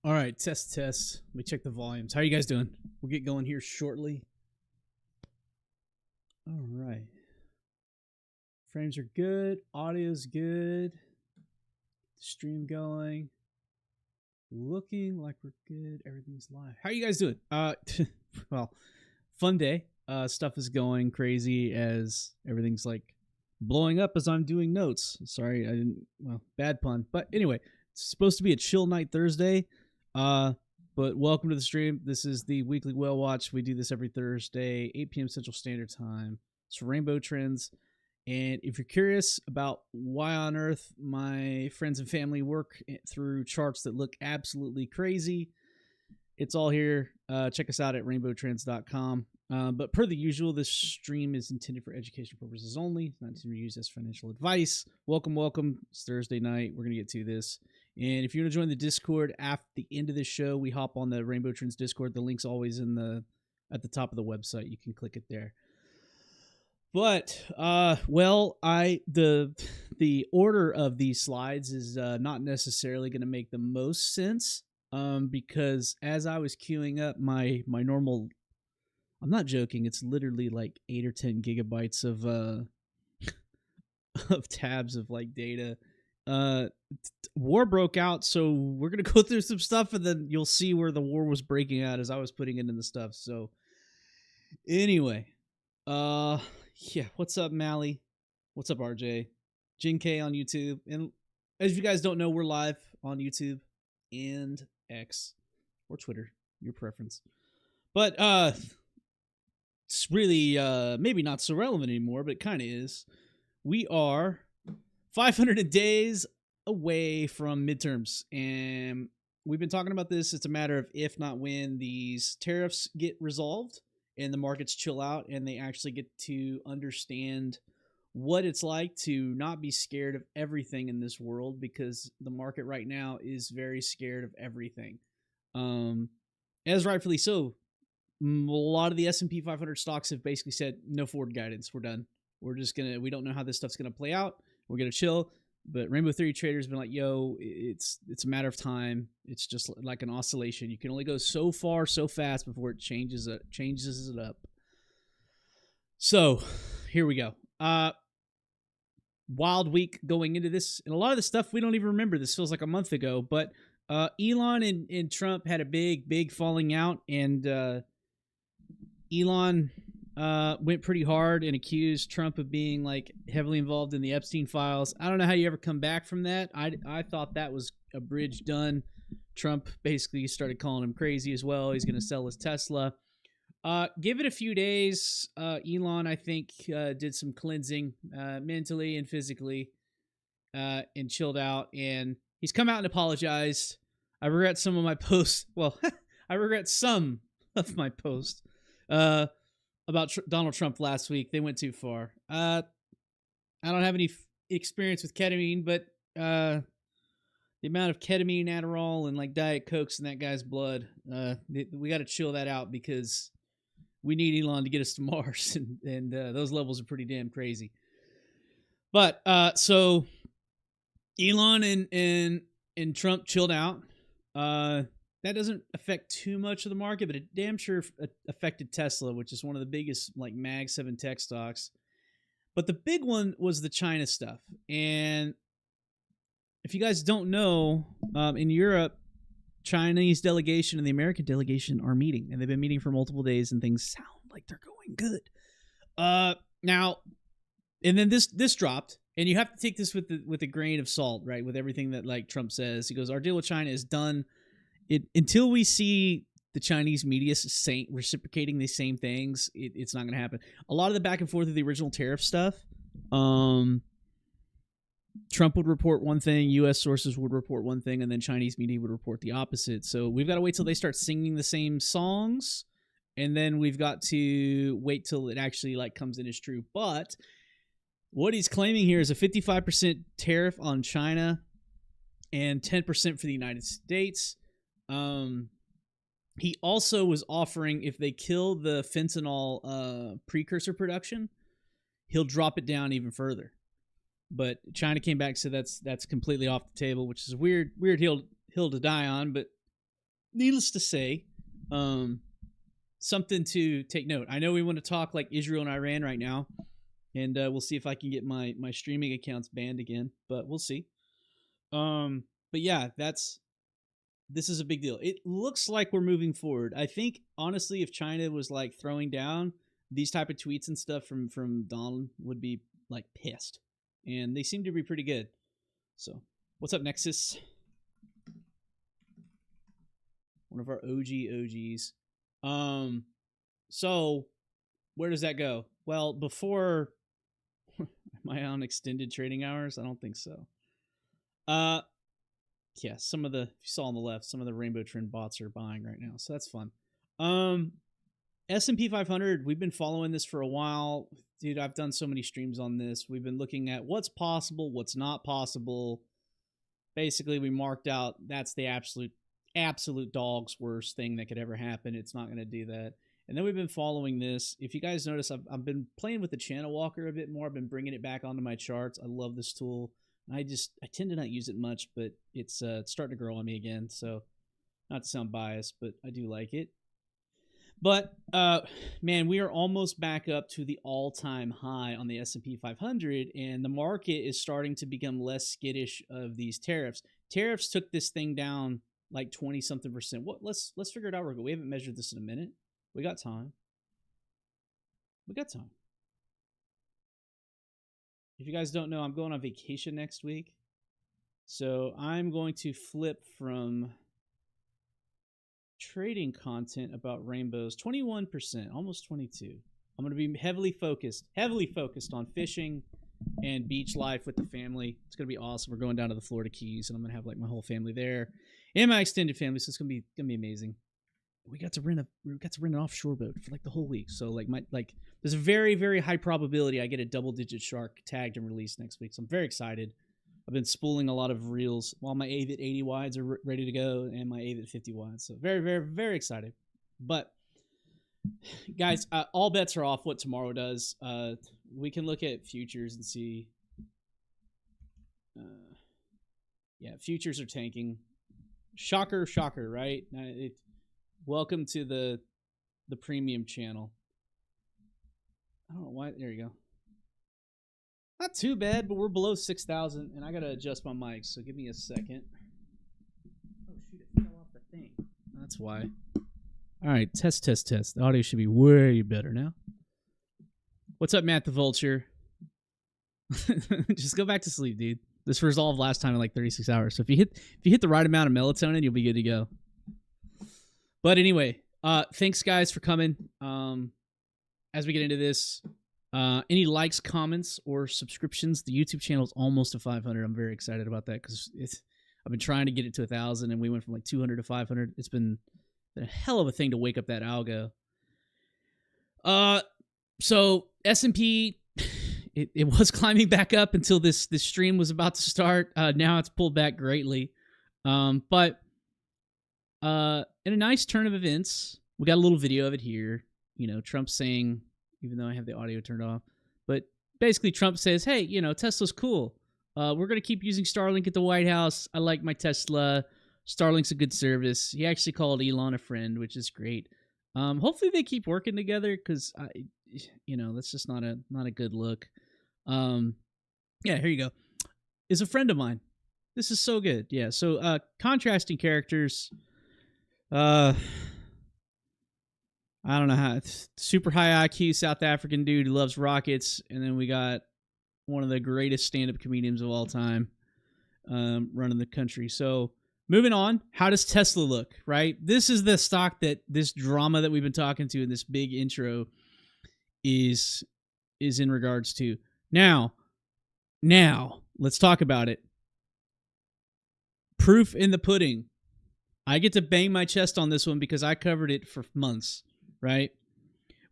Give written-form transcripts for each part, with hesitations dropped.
All right, test. Let me check the volumes. How are you guys doing? We'll get going here shortly. All right. Frames are good. Audio's good. Stream going. Looking like we're good. Everything's live. How are you guys doing? Well, fun day. Stuff is going crazy as everything's like blowing up as I'm doing notes. Sorry, I didn't. Well, bad pun. But anyway, it's supposed to be a chill night Thursday. But welcome to the stream. This is the weekly whale watch. We do this every Thursday, 8 p.m. Central Standard Time. It's Rainbow Trends. And if you're curious about why on earth my friends and family work through charts that look absolutely crazy, it's all here. Check us out at rainbowtrends.com. But per the usual, this stream is intended for education purposes only. It's not to be used as financial advice. Welcome. It's Thursday night. We're going to get to this. And if you want to join the Discord after the end of this show, we hop on the Rainbow Trends Discord. The link's always at the top of the website. You can click it there. But the order of these slides is not necessarily going to make the most sense, because as I was queuing up my normal, I'm not joking, it's literally like 8 or 10 gigabytes of of tabs of like data. War broke out, so we're gonna go through some stuff, and then you'll see where the war was breaking out as I was putting it in the stuff. So anyway, yeah, what's up, Mally? What's up, RJ? Jin K on YouTube. And as you guys don't know, we're live on YouTube and X or Twitter, your preference. But it's really maybe not so relevant anymore, but it kind of is. We are 500 days away from midterms, and we've been talking about this. It's a matter of if not when these tariffs get resolved and the markets chill out and they actually get to understand what it's like to not be scared of everything in this world, because the market right now is very scared of everything. As rightfully so. A lot of the S&P 500 stocks have basically said no forward guidance. We're done. We don't know how this stuff's going to play out. We're going to chill. But Rainbow Theory Trader's been like, yo, it's a matter of time. It's just like an oscillation. You can only go so far, so fast before it changes it up. So here we go. Wild week going into this. And a lot of the stuff we don't even remember. This feels like a month ago. But Elon and Trump had a big falling out. And Elon went pretty hard and accused Trump of being like heavily involved in the Epstein files. I don't know how you ever come back from that. I thought that was a bridge done. Trump basically started calling him crazy as well. He's going to sell his Tesla. Give it a few days. Elon, I think, did some cleansing mentally and physically and chilled out. And he's come out and apologized. I regret some of my posts. Well, I regret some of my posts about Donald Trump last week. They went too far. I don't have any experience with ketamine, but the amount of ketamine, Adderall, and like Diet Cokes in that guy's blood, we got to chill that out, because we need Elon to get us to Mars, and those levels are pretty damn crazy. But so Elon and Trump chilled out. That doesn't affect too much of the market, but it damn sure affected Tesla, which is one of the biggest like Mag 7 tech stocks. But the big one was the China stuff. And if you guys don't know, in Europe, Chinese delegation and the American delegation are meeting, and they've been meeting for multiple days, and things sound like they're going good. Now, and then this dropped, and you have to take this with a grain of salt, right? With everything that like Trump says, he goes, "Our deal with China is done." Until we see the Chinese media reciprocating the same things, it's not going to happen. A lot of the back and forth of the original tariff stuff, Trump would report one thing, U.S. sources would report one thing, and then Chinese media would report the opposite. So we've got to wait till they start singing the same songs, and then we've got to wait till it actually like comes in as true. But what he's claiming here is a 55% tariff on China and 10% for the United States. He also was offering, if they kill the fentanyl precursor production, he'll drop it down even further. But China came back and said that's completely off the table, which is a weird hill to die on. But needless to say, something to take note. I know we want to talk like Israel and Iran right now, and we'll see if I can get my streaming accounts banned again, but we'll see. But yeah, this is a big deal. It looks like we're moving forward. I think honestly, if China was like throwing down these type of tweets and stuff from Donald, would be like pissed, and they seem to be pretty good. So, what's up, Nexus? One of our OGs. So where does that go? Well, before am I on extended trading hours? I don't think so. Yeah, some of the, if you saw on the left, some of the Rainbow Trend bots are buying right now, so that's fun. S&P 500, we've been following this for a while. Dude, I've done so many streams on this. We've been looking at what's possible, what's not possible. Basically, we marked out that's the absolute dog's worst thing that could ever happen. It's not going to do that. And then we've been following this. If you guys notice, I've been playing with the channel walker a bit more. I've been bringing it back onto my charts. I love this tool. I tend to not use it much, but it's starting to grow on me again. So not to sound biased, but I do like it. But man, we are almost back up to the all-time high on the S&P 500, and the market is starting to become less skittish of these tariffs. Tariffs took this thing down like 20-something%. What? Let's figure it out. We haven't measured this in a minute. We got time. If you guys don't know, I'm going on vacation next week. So I'm going to flip from trading content about rainbows, 21%, almost 22. I'm going to be heavily focused on fishing and beach life with the family. It's going to be awesome. We're going down to the Florida Keys, and I'm going to have like my whole family there and my extended family. So it's going to be amazing. We got to rent an offshore boat for like the whole week. So there's a very, very high probability I get a double-digit shark tagged and released next week. So I'm very excited. I've been spooling a lot of reels while my AVIT 80 wides are ready to go and my AVIT 50 wides. So very, very, very excited. But guys, all bets are off what tomorrow does. We can look at futures and see. Yeah, futures are tanking. Shocker, right? Welcome to the premium channel. I don't know why. There you go. Not too bad, but we're below 6,000, and I gotta adjust my mic. So give me a second. Oh shoot! It fell off the thing. That's why. All right, test. The audio should be way better now. What's up, Matt the Vulture? Just go back to sleep, dude. This resolved last time in like 36 hours. So if you hit the right amount of melatonin, you'll be good to go. But anyway, thanks guys for coming. As we get into this, any likes, comments, or subscriptions? The YouTube channel is almost to 500. I'm very excited about that because I've been trying to get it to 1,000, and we went from like 200 to 500. It's been a hell of a thing to wake up that algo. So S&P, it was climbing back up until this stream was about to start. Now it's pulled back greatly. But in a nice turn of events, we got a little video of it here. You know, Trump saying, even though I have the audio turned off, but basically Trump says, hey, you know, Tesla's cool. We're going to keep using Starlink at the White House. I like my Tesla. Starlink's a good service. He actually called Elon a friend, which is great. Hopefully they keep working together because, that's just not a good look. Yeah, here you go. Is a friend of mine. This is so good. Yeah, so contrasting characters. I don't know how. Super high IQ South African dude who loves rockets, and then we got one of the greatest stand-up comedians of all time running the country. So moving on, how does Tesla look, right? This is the stock that this drama that we've been talking to in this big intro is in regards to. Now, let's talk about it. Proof in the pudding. I get to bang my chest on this one because I covered it for months, right?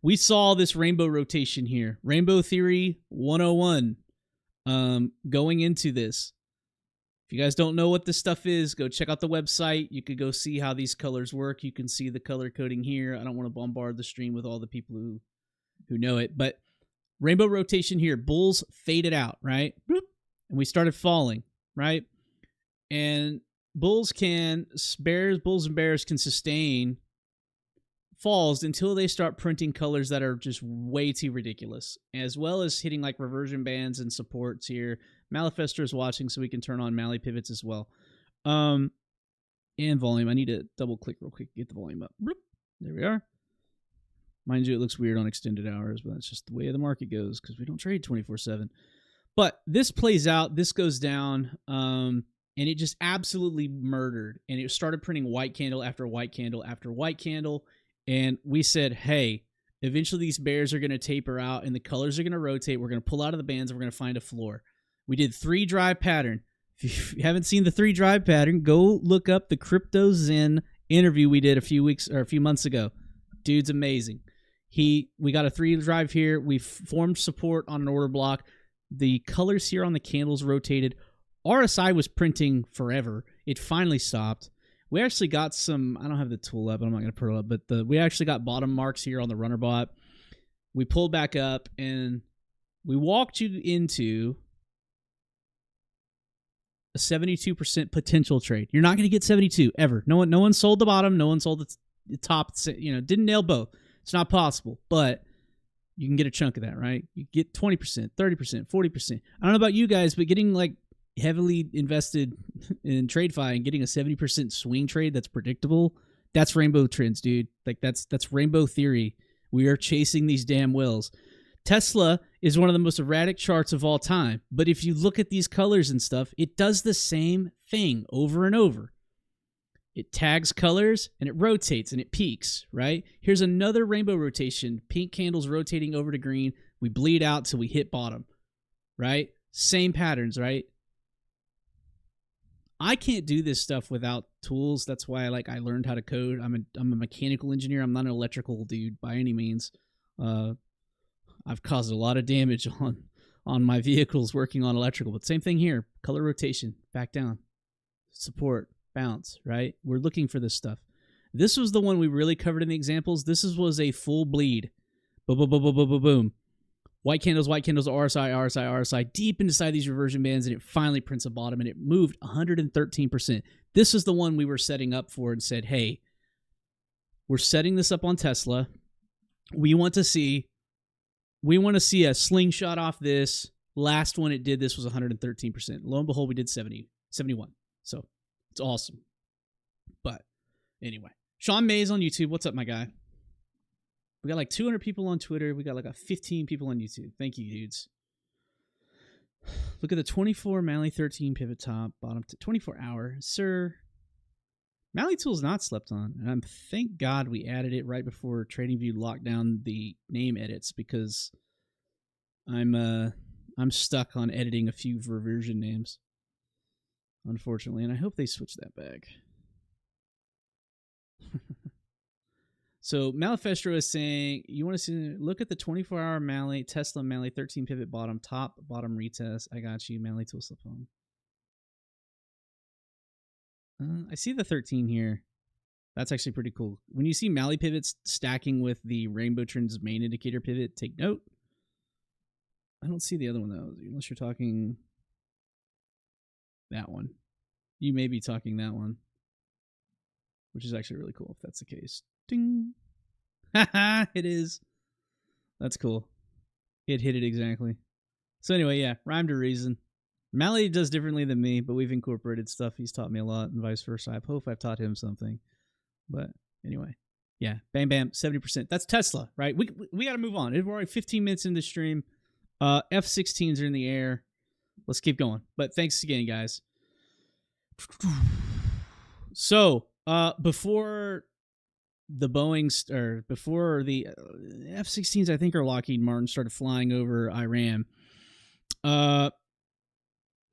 We saw this rainbow rotation here. Rainbow Theory 101 going into this. If you guys don't know what this stuff is, go check out the website. You could go see how these colors work. You can see the color coding here. I don't want to bombard the stream with all the people who know it, but rainbow rotation here. Bulls faded out, right? Boop. And we started falling, right? And bulls and bears can sustain falls until they start printing colors that are just way too ridiculous, as well as hitting like reversion bands and supports here. Malifester is watching, so we can turn on Mali pivots as well. And volume. I need to double click real quick, get the volume up. Bloop. There we are. Mind you, it looks weird on extended hours, but that's just the way the market goes because we don't trade 24/7. But this plays out, this goes down, and it just absolutely murdered. And it started printing white candle after white candle after white candle. And we said, hey, eventually these bears are going to taper out and the colors are going to rotate. We're going to pull out of the bands and we're going to find a floor. We did 3 drive pattern. If you haven't seen the 3 drive pattern, go look up the Crypto Zen interview we did a few months ago. Dude's amazing. We got a 3 drive here. We formed support on an order block. The colors here on the candles rotated. RSI was printing forever. It finally stopped. We actually got some, I don't have the tool up, I'm not going to put it up, but we actually got bottom marks here on the runner bot. We pulled back up and we walked you into a 72% potential trade. You're not going to get 72 ever. No one sold the bottom. No one sold the top. Didn't nail both. It's not possible, but you can get a chunk of that, right? You get 20%, 30%, 40%. I don't know about you guys, but getting like heavily invested in TradeFi and getting a 70% swing trade that's predictable, that's rainbow trends, dude. Like that's rainbow theory. We are chasing these damn whales. Tesla is one of the most erratic charts of all time, but if you look at these colors and stuff, it does the same thing over and over. It tags colors and it rotates and it peaks, right? Here's another rainbow rotation. Pink candles rotating over to green. We bleed out till we hit bottom, right? Same patterns, right? I can't do this stuff without tools. That's why I learned how to code. I'm a mechanical engineer. I'm not an electrical dude by any means. I've caused a lot of damage on my vehicles working on electrical, but same thing here. Color rotation, back down, support, bounce, right? We're looking for this stuff. This was the one we really covered in the examples. This was a full bleed. Boom, boom, boom, boom, boom, boom, boom. White candles, RSI, RSI, RSI, deep inside these reversion bands, and it finally prints a bottom, and it moved 113%. This is the one we were setting up for and said, hey, we're setting this up on Tesla. We want to see a slingshot off this. Last one it did this was 113%. Lo and behold, we did 71. So it's awesome. But anyway, Sean Mays on YouTube. What's up, my guy? We got like 200 people on Twitter. We got like 15 people on YouTube. Thank you, dudes. Look at the 24 Mali 13 pivot top, bottom to 24 hour. Sir, Mali Tool's not slept on. And thank God we added it right before TradingView locked down the name edits because I'm stuck on editing a few reversion names, unfortunately, and I hope they switch that back. So Malifestro is saying, you want to look at the 24-hour Mali, Tesla Mali 13 pivot bottom, top, bottom retest. I got you, Mali Tool slip on. I see the 13 here. That's actually pretty cool. When you see Mali pivots stacking with the Rainbow Trends main indicator pivot, take note. I don't see the other one, though, unless you're talking that one. You may be talking that one, which is actually really cool if that's the case. Ding. Haha, it is. That's cool. It hit it exactly. So anyway, yeah, rhyme to reason. Mali does differently than me, but we've incorporated stuff. He's taught me a lot and vice versa. I hope I've taught him something. But anyway, yeah, bam, bam, 70%. That's Tesla, right? We got to move on. We're already 15 minutes in the stream. F-16s are in the air. Let's keep going. But thanks again, guys. So, before the Boeings, or before the F-16s, I think, are Lockheed Martin, started flying over Iran, a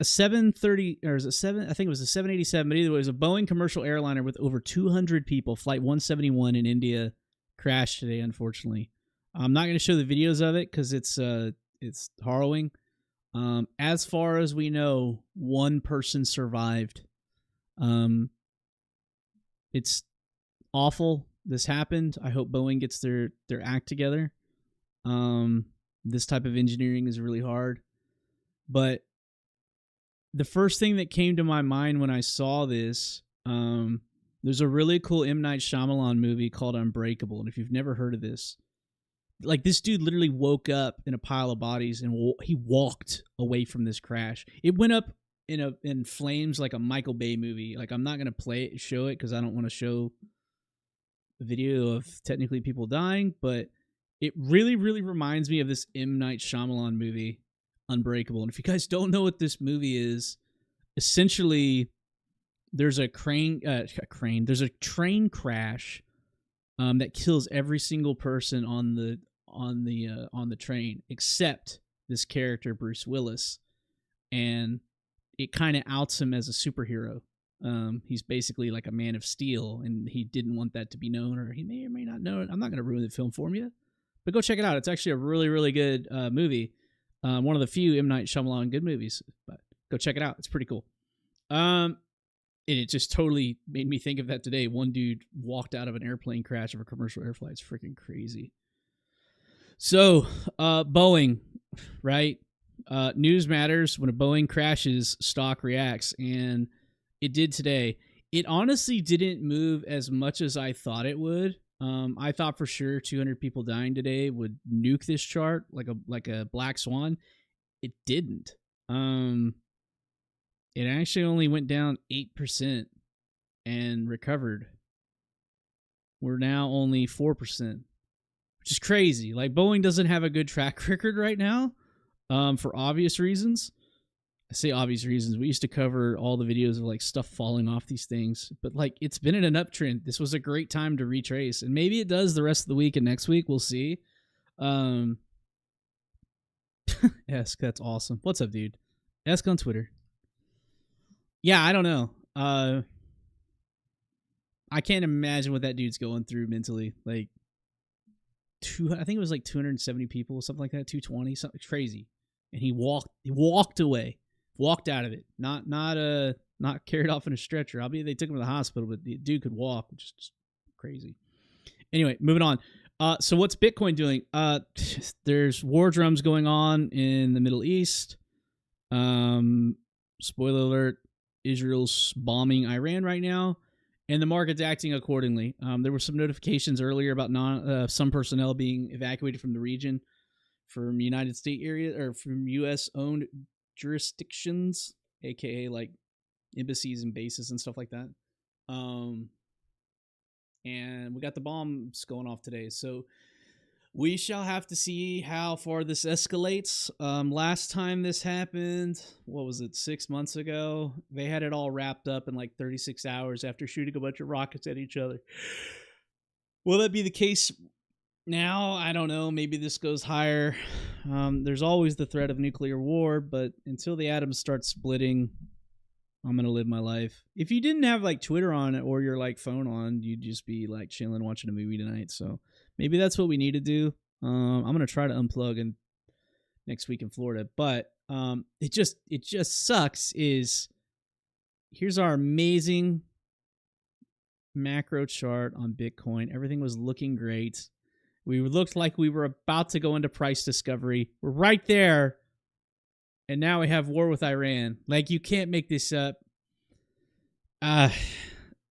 730, or is it 7? I think it was a 787, but either way, it was a Boeing commercial airliner with over 200 people. Flight 171 in India crashed today, unfortunately. I'm not going to show the videos of it because it's harrowing. As far as we know, one person survived. It's awful. This happened. I hope Boeing gets their act together. This type of engineering is really hard, but the first thing that came to my mind when I saw this, there's a really cool M. Night Shyamalan movie called Unbreakable. And if you've never heard of this, like this dude literally woke up in a pile of bodies and he walked away from this crash. It went up in flames like a Michael Bay movie. Like I'm not going to show it because I don't want to show the video of technically people dying, but it really, really reminds me of this M. Night Shyamalan movie, Unbreakable. And if you guys don't know what this movie is, essentially there's a there's a train crash that kills every single person on the train except this character Bruce Willis, and it kind of outs him as a superhero. He's basically like a Man of Steel, and he didn't want that to be known, or he may or may not know it. I'm not going to ruin the film for you, but go check it out. It's actually a really, really good movie. One of the few M. Night Shyamalan good movies, but go check it out. It's pretty cool. And it just totally made me think of that today. One dude walked out of an airplane crash of a commercial air flight. It's freaking crazy. So, Boeing, right? News matters. When a Boeing crashes, stock reacts, and it did today. It honestly didn't move as much as I thought it would. I thought for sure 200 people dying today would nuke this chart like a black swan. It didn't. It actually only went down 8% and recovered. We're now only 4%, which is crazy. Like Boeing doesn't have a good track record right now, for obvious reasons. I say obvious reasons. We used to cover all the videos of like stuff falling off these things, but like it's been in an uptrend. This was a great time to retrace, and maybe it does the rest of the week and next week. We'll see. Esk, that's awesome. What's up, dude? Esk on Twitter. Yeah, I don't know. I can't imagine what that dude's going through mentally. Like, I think it was like 270 people, something like that, 220, something crazy. And he walked away, walked out of it, not carried off in a stretcher. Albeit they took him to the hospital, but the dude could walk, which is just crazy. Anyway, moving on. So what's Bitcoin doing? There's war drums going on in the Middle East. Spoiler alert. Israel's bombing Iran right now, and the market's acting accordingly. There were some notifications earlier about some personnel being evacuated from the region from United States area or from U.S. owned jurisdictions, aka like embassies and bases and stuff like that. And we got the bombs going off today, so we shall have to see how far this escalates. Last time this happened, what was it, 6 months ago? They had it all wrapped up in like 36 hours after shooting a bunch of rockets at each other. Will that be the case now? I don't know. Maybe this goes higher. There's always the threat of nuclear war, but until the atoms start splitting, I'm going to live my life. If you didn't have like Twitter on it or your like phone on, you'd just be like chilling watching a movie tonight. So maybe that's what we need to do. I'm going to try to unplug next week in Florida, but it just sucks is here's our amazing macro chart on Bitcoin. Everything was looking great. We looked like we were about to go into price discovery. We're right there. And now we have war with Iran. Like, you can't make this up. And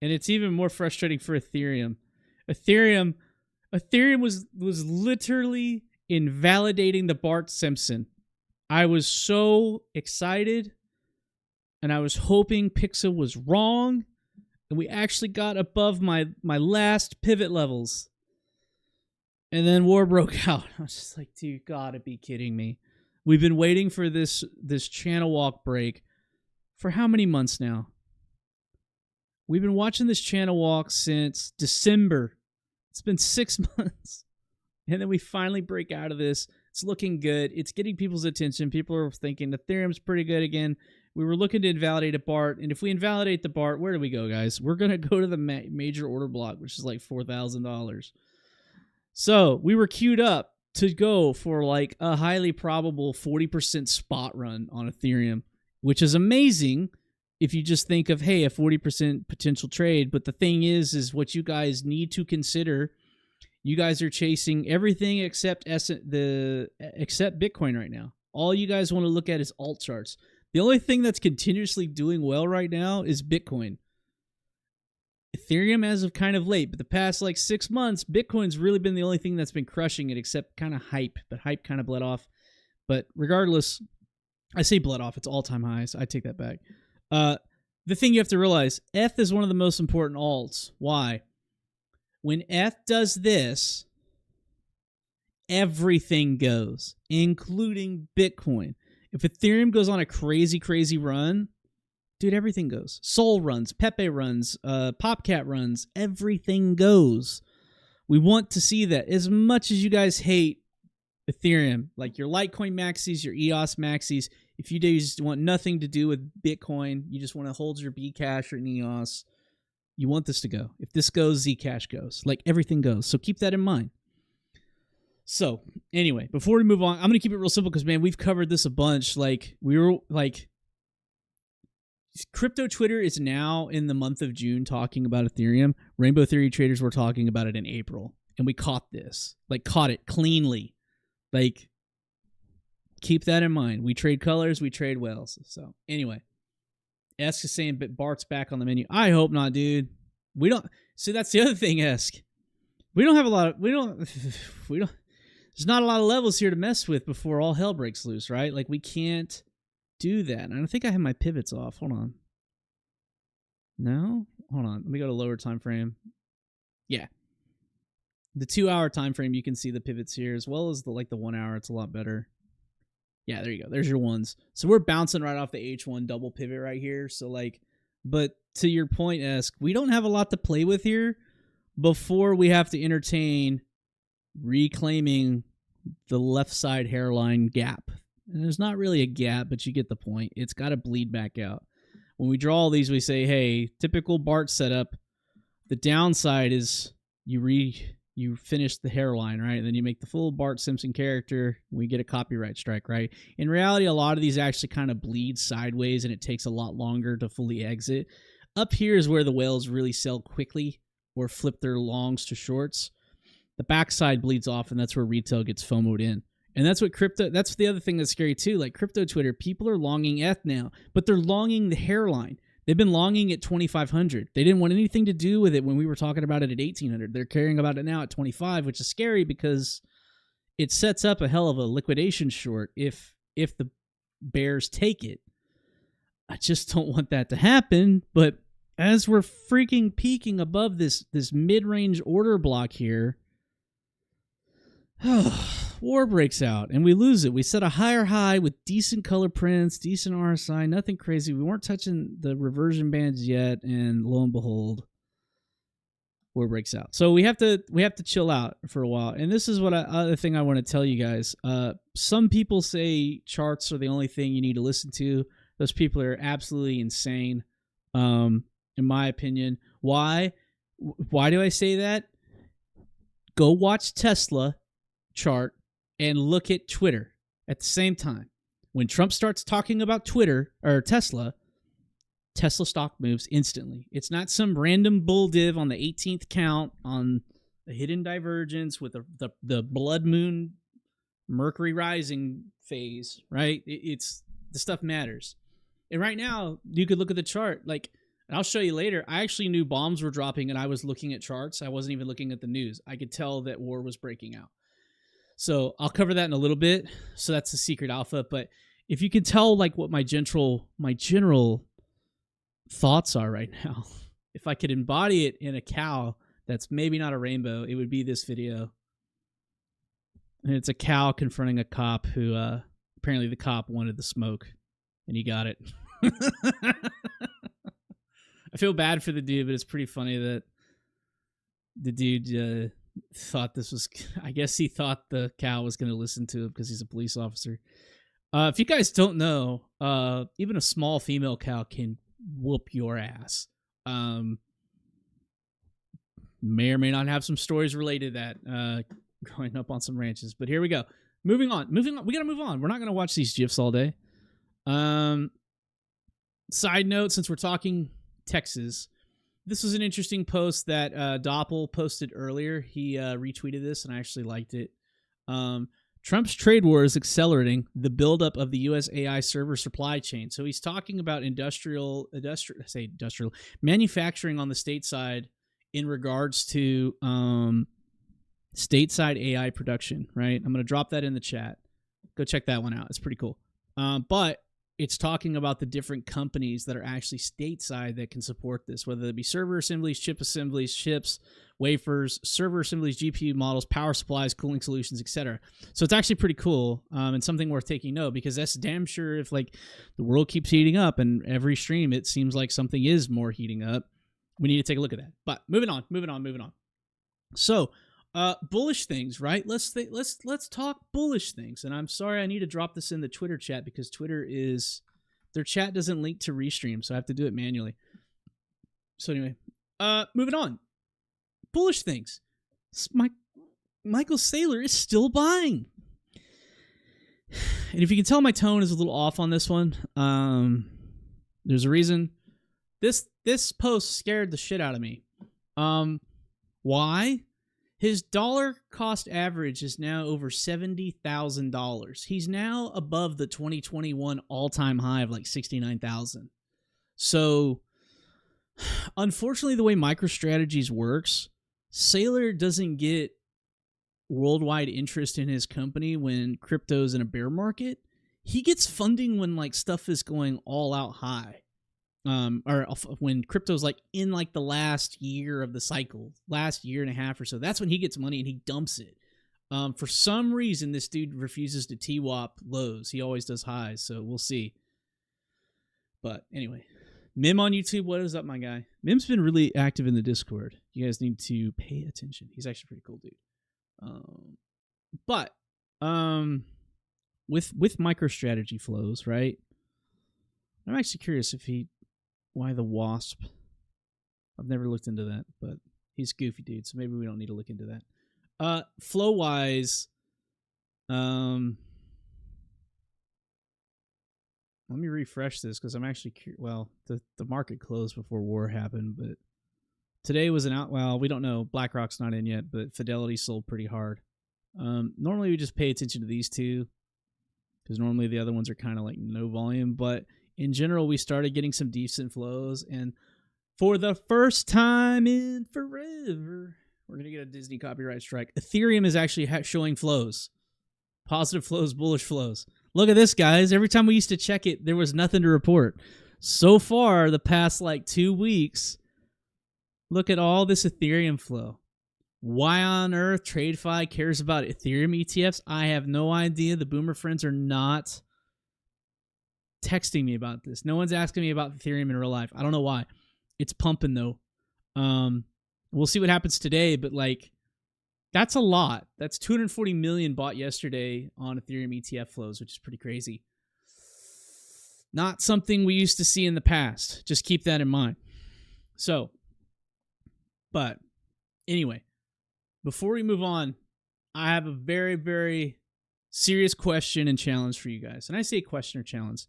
it's even more frustrating for Ethereum. Ethereum was literally invalidating the Bart Simpson. I was so excited, and I was hoping Pixel was wrong, and we actually got above my last pivot levels. And then war broke out. I was just like, dude, you gotta be kidding me. We've been waiting for this channel walk break for how many months now? We've been watching this channel walk since December. It's been 6 months. And then we finally break out of this. It's looking good. It's getting people's attention. People are thinking Ethereum's pretty good again. We were looking to invalidate a BART. And if we invalidate the BART, where do we go, guys? We're going to go to the major order block, which is like $4,000. So we were queued up to go for like a highly probable 40% spot run on Ethereum, which is amazing if you just think of, hey, a 40% potential trade. But the thing is what you guys need to consider. You guys are chasing everything except Bitcoin right now. All you guys want to look at is alt charts. The only thing that's continuously doing well right now is Bitcoin. Ethereum as of kind of late, but the past like 6 months, Bitcoin's really been the only thing that's been crushing it, except kind of hype. But hype kind of bled off. But regardless, I say bled off. It's all-time highs. I take that back. The thing you have to realize, ETH is one of the most important alts. Why? When ETH does this, everything goes, including Bitcoin. If Ethereum goes on a crazy, crazy run, dude, everything goes. Sol runs, Pepe runs, Popcat runs, everything goes. We want to see that. As much as you guys hate Ethereum, like your Litecoin maxis, your EOS maxis, if you just want nothing to do with Bitcoin, you just want to hold your Bcash or EOS, you want this to go. If this goes, Zcash goes. Like, everything goes. So keep that in mind. So, anyway, before we move on, I'm going to keep it real simple because, man, we've covered this a bunch. Like, we were, like, crypto Twitter is now in the month of June talking about Ethereum. Rainbow Theory traders were talking about it in April. And we caught this. Like, caught it cleanly. Like, keep that in mind. We trade colors, we trade whales. So, anyway. Esk is saying, but Bart's back on the menu. I hope not, dude. We don't. See, that's the other thing, Esk. We don't have a lot of. We don't. There's not a lot of levels here to mess with before all hell breaks loose, right? Like, we can't do that. And I think I have my pivots off. Hold on. No? Hold on. Let me go to lower time frame. Yeah. The 2 hour time frame, you can see the pivots here, as well as the 1 hour. It's a lot better. Yeah, there you go. There's your ones. So we're bouncing right off the H1 double pivot right here. So, like, but to your point, Esk, we don't have a lot to play with here before we have to entertain reclaiming the left side hairline gap. And there's not really a gap, but you get the point. It's got to bleed back out. When we draw all these, we say, hey, typical Bart setup. The downside is you finish the hairline, right? And then you make the full Bart Simpson character. We get a copyright strike, right? In reality, a lot of these actually kind of bleed sideways, and it takes a lot longer to fully exit. Up here is where the whales really sell quickly or flip their longs to shorts. The backside bleeds off, and that's where retail gets FOMO'd in. And that's what crypto, that's the other thing that's scary too. Like crypto Twitter, people are longing ETH now, but they're longing the hairline. They've been longing at 2,500. They didn't want anything to do with it when we were talking about it at 1,800. They're caring about it now at 25, which is scary because it sets up a hell of a liquidation short if the bears take it. I just don't want that to happen. But as we're freaking peaking above this mid-range order block here, war breaks out and we lose it. We set a higher high with decent color prints, decent RSI, nothing crazy. We weren't touching the reversion bands yet, and lo and behold, war breaks out. So we have to chill out for a while. And this is what other thing I want to tell you guys. Some people say charts are the only thing you need to listen to. Those people are absolutely insane, in my opinion. Why do I say that? Go watch Tesla chart and look at Twitter at the same time. When Trump starts talking about Twitter or Tesla stock moves instantly. It's not some random bull div on the 18th count on a hidden divergence with the blood moon Mercury rising phase, right? It's the stuff matters. And right now, you could look at the chart, like, and I'll show you later. I actually knew bombs were dropping and I was looking at charts. I wasn't even looking at the news. I could tell that war was breaking out. So I'll cover that in a little bit. So that's the secret alpha. But if you can tell, like, what my general thoughts are right now, if I could embody it in a cow that's maybe not a rainbow, it would be this video. And it's a cow confronting a cop who apparently the cop wanted the smoke and he got it. I feel bad for the dude, but it's pretty funny that the dude thought this was, I guess he thought the cow was going to listen to him because he's a police officer. If you guys don't know, even a small female cow can whoop your ass. May or may not have some stories related to that growing up on some ranches. But here we go. Moving on. We got to move on. We're not going to watch these GIFs all day. Side note, since we're talking Texas, this was an interesting post that Doppel posted earlier. He retweeted this, and I actually liked it. Trump's trade war is accelerating the buildup of the U.S. AI server supply chain. So he's talking about industrial manufacturing on the state side in regards to stateside AI production, right? I'm going to drop that in the chat. Go check that one out. It's pretty cool. But it's talking about the different companies that are actually stateside that can support this, whether it be server assemblies, chip assemblies, chips, wafers, server assemblies, GPU models, power supplies, cooling solutions, etc. So it's actually pretty cool and something worth taking note, because that's damn sure if like the world keeps heating up and every stream it seems like something is more heating up, we need to take a look at that. But moving on. So bullish things, right? Let's talk bullish things. And I'm sorry, I need to drop this in the Twitter chat because their chat doesn't link to Restream, so I have to do it manually. So anyway, moving on. Bullish things. Michael Saylor is still buying. And if you can tell, my tone is a little off on this one. There's a reason. This post scared the shit out of me. Why? His dollar cost average is now over $70,000. He's now above the 2021 all-time high of like $69,000. So, unfortunately, the way MicroStrategies works, Saylor doesn't get worldwide interest in his company when crypto's in a bear market. He gets funding when like stuff is going all out high. Or when crypto's like in like the last year of the cycle, last year and a half or so, that's when he gets money and he dumps it. For some reason, this dude refuses to TWAP lows. He always does highs, so we'll see. But anyway, Mim on YouTube, what is up, my guy? Mim's been really active in the Discord. You guys need to pay attention. He's actually a pretty cool dude. But with MicroStrategy flows, right? I'm actually curious why the WASP. I've never looked into that, but he's a goofy dude, so maybe we don't need to look into that. Flow wise, let me refresh this because I'm actually curious. Well, the market closed before war happened, but today was well, we don't know. BlackRock's not in yet, but Fidelity sold pretty hard. Normally we just pay attention to these two because normally the other ones are kind of like no volume, but in general, we started getting some decent flows, and for the first time in forever, we're going to get a Disney copyright strike. Ethereum is actually showing flows. Positive flows, bullish flows. Look at this, guys. Every time we used to check it, there was nothing to report. So far, the past like 2 weeks, look at all this Ethereum flow. Why on earth TradeFi cares about Ethereum ETFs? I have no idea. The boomer friends are not texting me about this. No one's asking me about Ethereum in real life. I don't know why. It's pumping though. We'll see what happens today, but like that's a lot. That's 240 million bought yesterday on Ethereum ETF flows, which is pretty crazy. Not something we used to see in the past. Just keep that in mind. So, but anyway, before we move on, I have a very, very serious question and challenge for you guys. And I say question or challenge.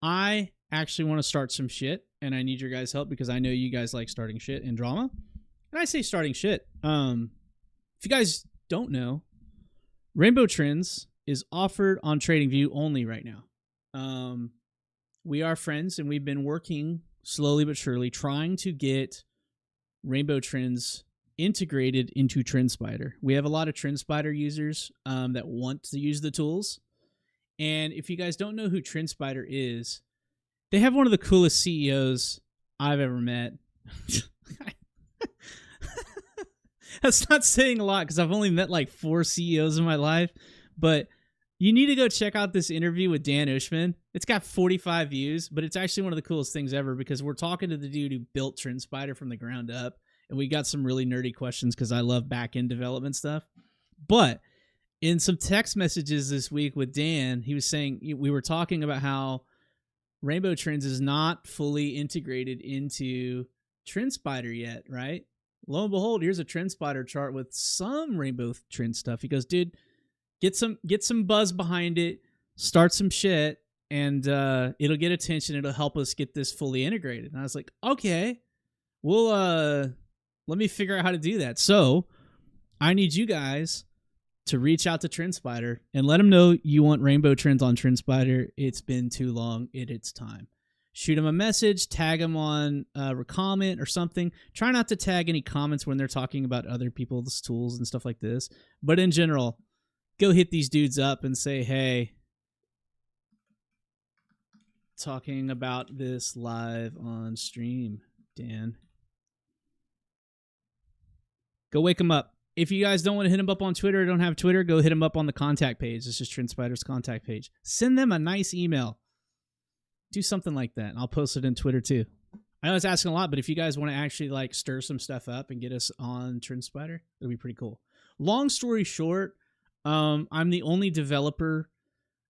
I actually want to start some shit, and I need your guys' help because I know you guys like starting shit and drama. And I say starting shit. If you guys don't know, Rainbow Trends is offered on TradingView only right now. We are friends, and we've been working slowly but surely trying to get Rainbow Trends integrated into TrendSpider. We have a lot of TrendSpider users that want to use the tools. And if you guys don't know who TrendSpider is, they have one of the coolest CEOs I've ever met. That's not saying a lot because I've only met like 4 CEOs in my life. But you need to go check out this interview with Dan Ushman. It's got 45 views, but it's actually one of the coolest things ever because we're talking to the dude who built TrendSpider from the ground up. And we got some really nerdy questions because I love back-end development stuff. But in some text messages this week with Dan, he was saying, we were talking about how Rainbow Trends is not fully integrated into TrendSpider yet, right? Lo and behold, here's a TrendSpider chart with some Rainbow Trend stuff. He goes, dude, get some buzz behind it, start some shit, and it'll get attention. It'll help us get this fully integrated. And I was like, okay, well, let me figure out how to do that. So I need you guys to reach out to TrendSpider and let them know you want rainbow trends on TrendSpider. It's been too long. It's time. Shoot them a message, tag them on a comment or something. Try not to tag any comments when they're talking about other people's tools and stuff like this. But in general, go hit these dudes up and say, hey, talking about this live on stream, Dan. Go wake them up. If you guys don't want to hit them up on Twitter or don't have Twitter, go hit them up on the contact page. This is TrendSpider's contact page. Send them a nice email. Do something like that, and I'll post it in Twitter too. I know it's asking a lot, but if you guys want to actually like stir some stuff up and get us on TrendSpider, it'll be pretty cool. Long story short, I'm the only developer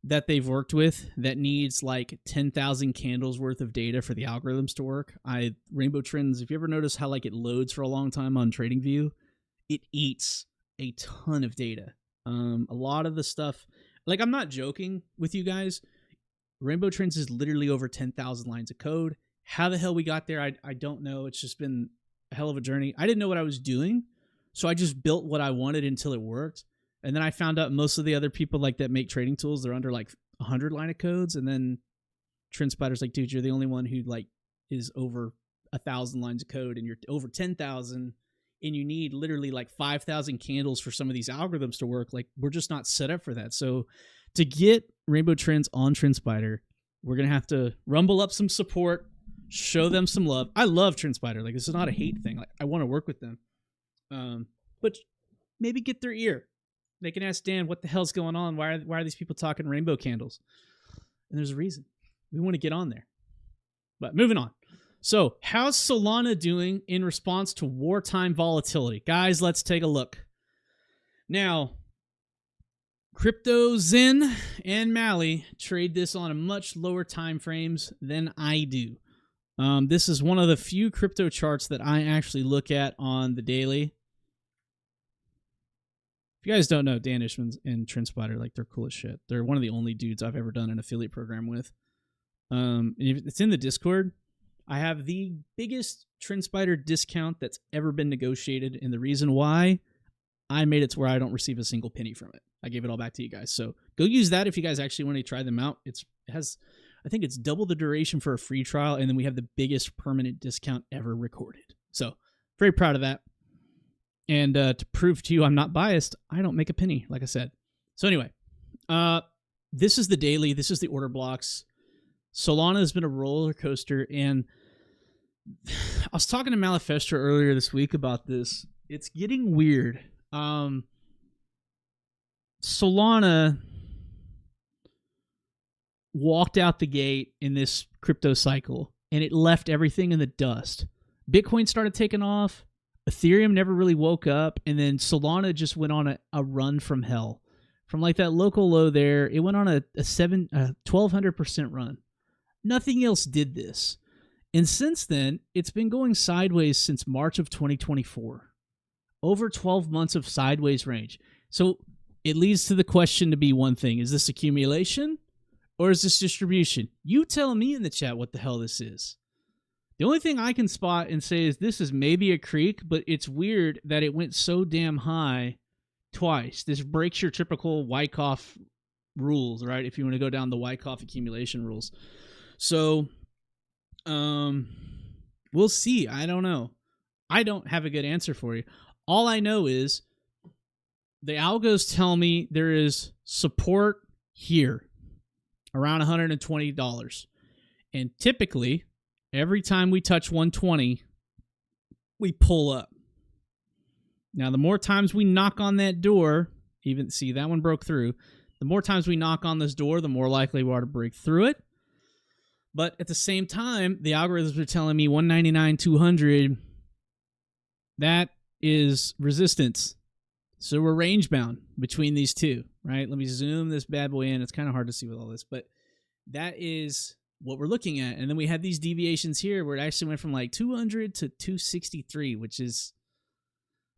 that they've worked with that needs like 10,000 candles worth of data for the algorithms to work. Rainbow Trends, if you ever notice how like it loads for a long time on TradingView, it eats a ton of data. A lot of the stuff, like I'm not joking with you guys, Rainbow Trends is literally over 10,000 lines of code. How the hell we got there, I don't know. It's just been a hell of a journey. I didn't know what I was doing, so I just built what I wanted until it worked. And then I found out most of the other people like that make trading tools, they're under like 100 line of codes. And then TrendSpider's like, dude, you're the only one who like is over 1,000 lines of code, and you're over 10,000, and you need literally like 5,000 candles for some of these algorithms to work. Like we're just not set up for that. So to get Rainbow Trends on TrendSpider, we're going to have to rumble up some support, show them some love. I love TrendSpider. Like, this is not a hate thing. Like, I want to work with them. But maybe get their ear. They can ask Dan, what the hell's going on? Why are these people talking rainbow candles? And there's a reason. We want to get on there. But moving on. So, how's Solana doing in response to wartime volatility? Guys, let's take a look. Now, Crypto Zen and Mally trade this on a much lower time frames than I do. This is one of the few crypto charts that I actually look at on the daily. If you guys don't know, Dan Ishman and TrendSpider, like, they're cool as shit. They're one of the only dudes I've ever done an affiliate program with. It's in the Discord. I have the biggest TrendSpider discount that's ever been negotiated, and the reason why, I made it to where I don't receive a single penny from it. I gave it all back to you guys. So go use that if you guys actually want to try them out. It has, I think it's double the duration for a free trial, and then we have the biggest permanent discount ever recorded. So very proud of that. And to prove to you I'm not biased, I don't make a penny, like I said. So anyway, this is the daily. This is the order blocks. Solana has been a roller coaster, and I was talking to Malifestra earlier this week about this. It's getting weird. Solana walked out the gate in this crypto cycle, and it left everything in the dust. Bitcoin started taking off. Ethereum never really woke up, and then Solana just went on a run from hell. From like that local low there, it went on a 1,200% run. Nothing else did this. And since then, it's been going sideways since March of 2024. Over 12 months of sideways range. So it leads to the question to be one thing. Is this accumulation or is this distribution? You tell me in the chat what the hell this is. The only thing I can spot and say is this is maybe a creek, but it's weird that it went so damn high twice. This breaks your typical Wyckoff rules, right? If you want to go down the Wyckoff accumulation rules. So, we'll see. I don't know. I don't have a good answer for you. All I know is the algos tell me there is support here around $120. And typically, every time we touch 120, we pull up. Now, the more times we knock on that door, even see that one broke through, the more times we knock on this door, the more likely we are to break through it. But at the same time, the algorithms are telling me 199, 200, that is resistance. So we're range bound between these two, right? Let me zoom this bad boy in. It's kind of hard to see with all this, but that is what we're looking at. And then we had these deviations here where it actually went from like 200 to 263, which is,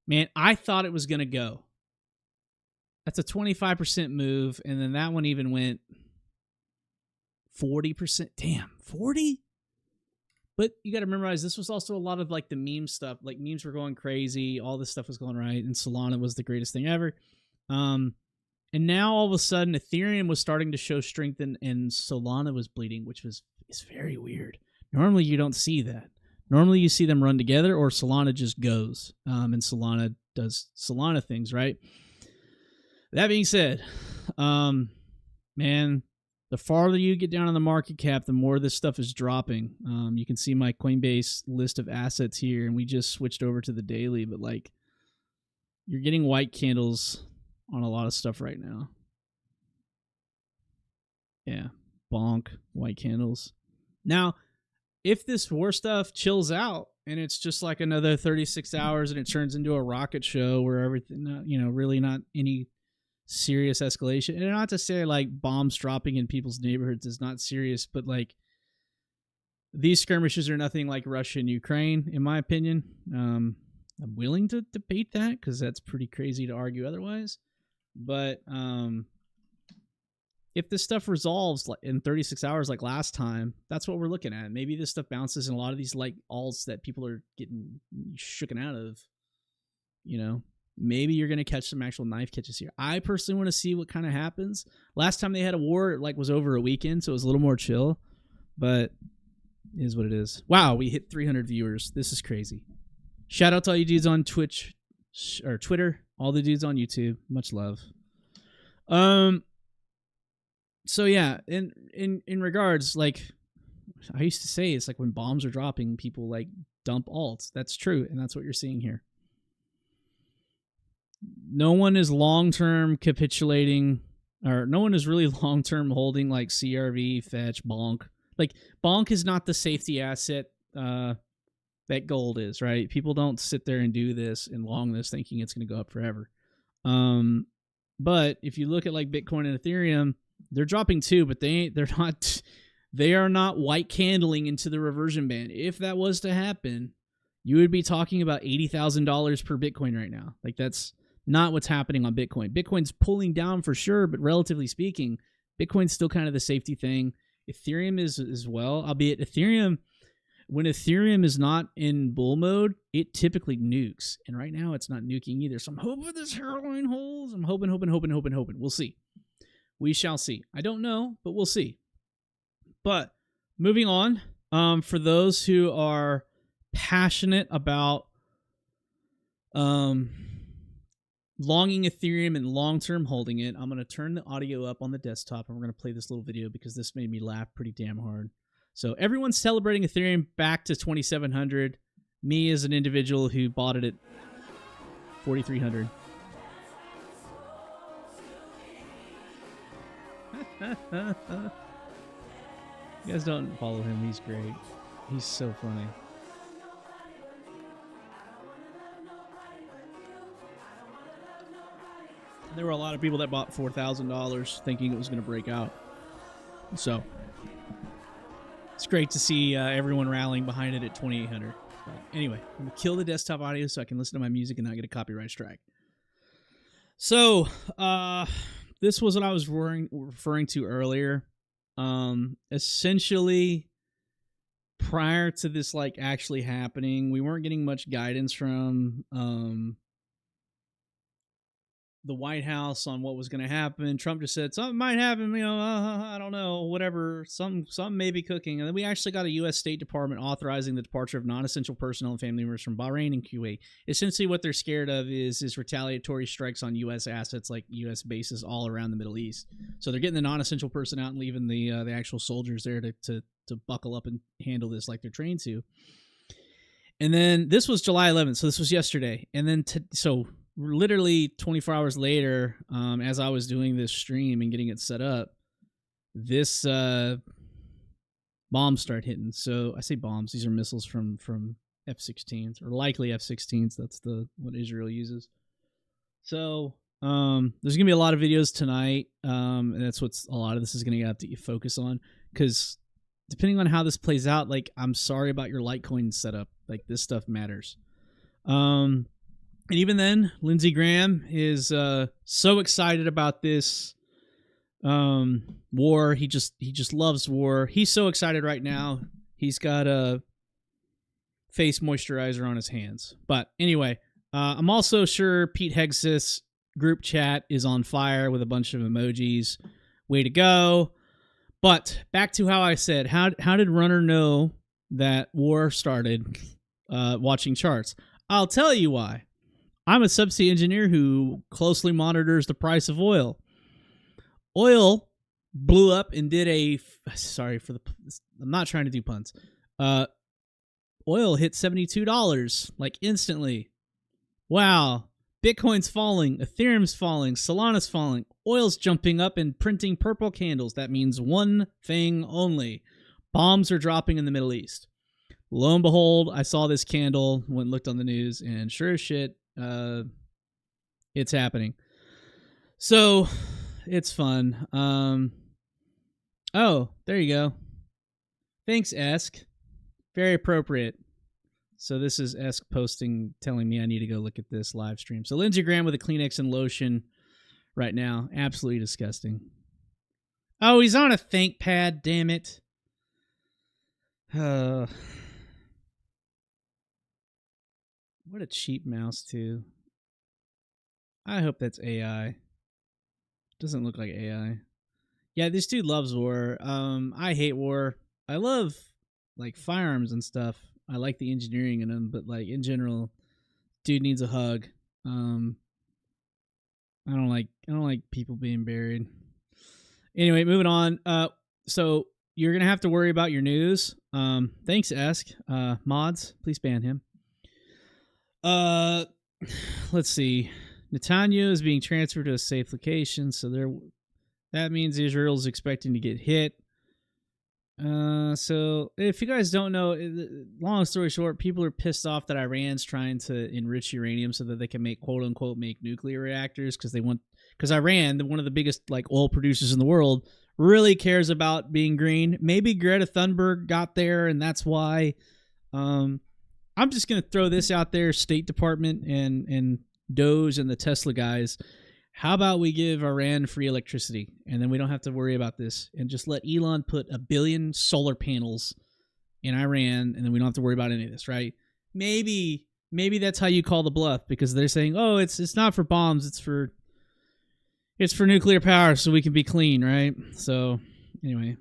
man, I thought it was going to go. That's a 25% move. And then that one even went 40%. Damn, 40? But you got to memorize, this was also a lot of like the meme stuff. Like memes were going crazy. All this stuff was going right. And Solana was the greatest thing ever. And now all of a sudden Ethereum was starting to show strength and Solana was bleeding, which is very weird. Normally you don't see that. Normally you see them run together or Solana just goes. And Solana does Solana things, right? That being said, man, the farther you get down on the market cap, the more this stuff is dropping. You can see my Coinbase list of assets here, and we just switched over to the daily, but like you're getting white candles on a lot of stuff right now. Yeah, bonk, white candles. Now, if this war stuff chills out and it's just like another 36 hours and it turns into a rocket show where everything, really not any serious escalation, and not to say like bombs dropping in people's neighborhoods is not serious, but like these skirmishes are nothing like Russia and Ukraine, in my opinion. I'm willing to debate that because that's pretty crazy to argue otherwise. But if this stuff resolves in 36 hours like last time, that's what we're looking at. Maybe this stuff bounces in a lot of these like alts that people are getting shooken out of. Maybe you're going to catch some actual knife catches here. I personally want to see what kind of happens. Last time they had a war, it was over a weekend, so it was a little more chill. But it is what it is. Wow, we hit 300 viewers. This is crazy. Shout out to all you dudes on Twitch or Twitter, all the dudes on YouTube. Much love. So yeah, in regards, like I used to say, it's like when bombs are dropping, people like dump alts. That's true, and that's what you're seeing here. No one is long-term capitulating, or no one is really long-term holding like CRV, Fetch, Bonk. Like Bonk is not the safety asset that gold is, right? People don't sit there and do this and long this thinking it's going to go up forever. But if you look at like Bitcoin and Ethereum, they're dropping too, but they are not white candling into the reversion band. If that was to happen, you would be talking about $80,000 per Bitcoin right now. Like that's not what's happening on Bitcoin. Bitcoin's pulling down for sure, but relatively speaking, Bitcoin's still kind of the safety thing. Ethereum is as well, albeit Ethereum, when Ethereum is not in bull mode, it typically nukes. And right now it's not nuking either. So I'm hoping this hairline holds. I'm hoping. We'll see. We shall see. I don't know, but we'll see. But moving on, for those who are passionate about longing Ethereum and long-term holding it, I'm going to turn the audio up on the desktop and we're going to play this little video because this made me laugh pretty damn hard. So everyone's celebrating Ethereum back to 2,700. Me as an individual who bought it at 4,300. You guys don't follow him. He's great. He's so funny. There were a lot of people that bought $4,000 thinking it was going to break out. So it's great to see everyone rallying behind it at 2,800. But anyway, I'm going to kill the desktop audio so I can listen to my music and not get a copyright strike. So this was what I was referring to earlier. Essentially, prior to this like actually happening, we weren't getting much guidance from the White House on what was going to happen. Trump just said something might happen, I don't know, whatever, something may be cooking. And then we actually got a U.S. State Department authorizing the departure of non-essential personnel and family members from Bahrain and Kuwait. Essentially what they're scared of is retaliatory strikes on U.S. assets like U.S. bases all around the Middle East. So they're getting the non-essential person out and leaving the actual soldiers there to buckle up and handle this like they're trained to. And then this was July 11th, so this was yesterday. And then so literally 24 hours later, as I was doing this stream and getting it set up, this bombs start hitting. So I say bombs; these are missiles from F-16s or likely F-16s. That's what Israel uses. So there's gonna be a lot of videos tonight, and that's what a lot of this is gonna have to focus on because depending on how this plays out, like I'm sorry about your Litecoin setup. Like this stuff matters. And even then, Lindsey Graham is so excited about this war. He just loves war. He's so excited right now. He's got a face moisturizer on his hands. But anyway, I'm also sure Pete Hegseth group chat is on fire with a bunch of emojis. Way to go. But back to how I said, how did Runner know that war started? Watching charts. I'll tell you why. I'm a subsea engineer who closely monitors the price of oil. Oil blew up and did I'm not trying to do puns. Oil hit $72 like instantly. Wow. Bitcoin's falling, Ethereum's falling, Solana's falling, oil's jumping up and printing purple candles. That means one thing only. Bombs are dropping in the Middle East. Lo and behold, I saw this candle, went and looked on the news, and sure as shit, it's happening. So, it's fun. Oh, there you go. Thanks, Esk. Very appropriate. So this is Esk posting, telling me I need to go look at this live stream. So Lindsey Graham with a Kleenex and lotion right now. Absolutely disgusting. Oh, he's on a think pad, damn it. What a cheap mouse, too. I hope that's AI. Doesn't look like AI. Yeah, this dude loves war. I hate war. I love, like, firearms and stuff. I like the engineering in them, but, like, in general, dude needs a hug. I don't like people being buried. Anyway, moving on. So you're gonna have to worry about your news. Thanks, Esk. Mods, please ban him. Let's see. Netanyahu is being transferred to a safe location, so that means Israel's expecting to get hit. So if you guys don't know, long story short, people are pissed off that Iran's trying to enrich uranium so that they can make quote unquote make nuclear reactors because Iran, one of the biggest like oil producers in the world, really cares about being green. Maybe Greta Thunberg got there and that's why. I'm just gonna throw this out there, State Department and Doge and the Tesla guys. How about we give Iran free electricity and then we don't have to worry about this and just let Elon put 1 billion solar panels in Iran and then we don't have to worry about any of this, right? Maybe that's how you call the bluff because they're saying, oh, it's not for bombs, it's for nuclear power so we can be clean, right? So anyway,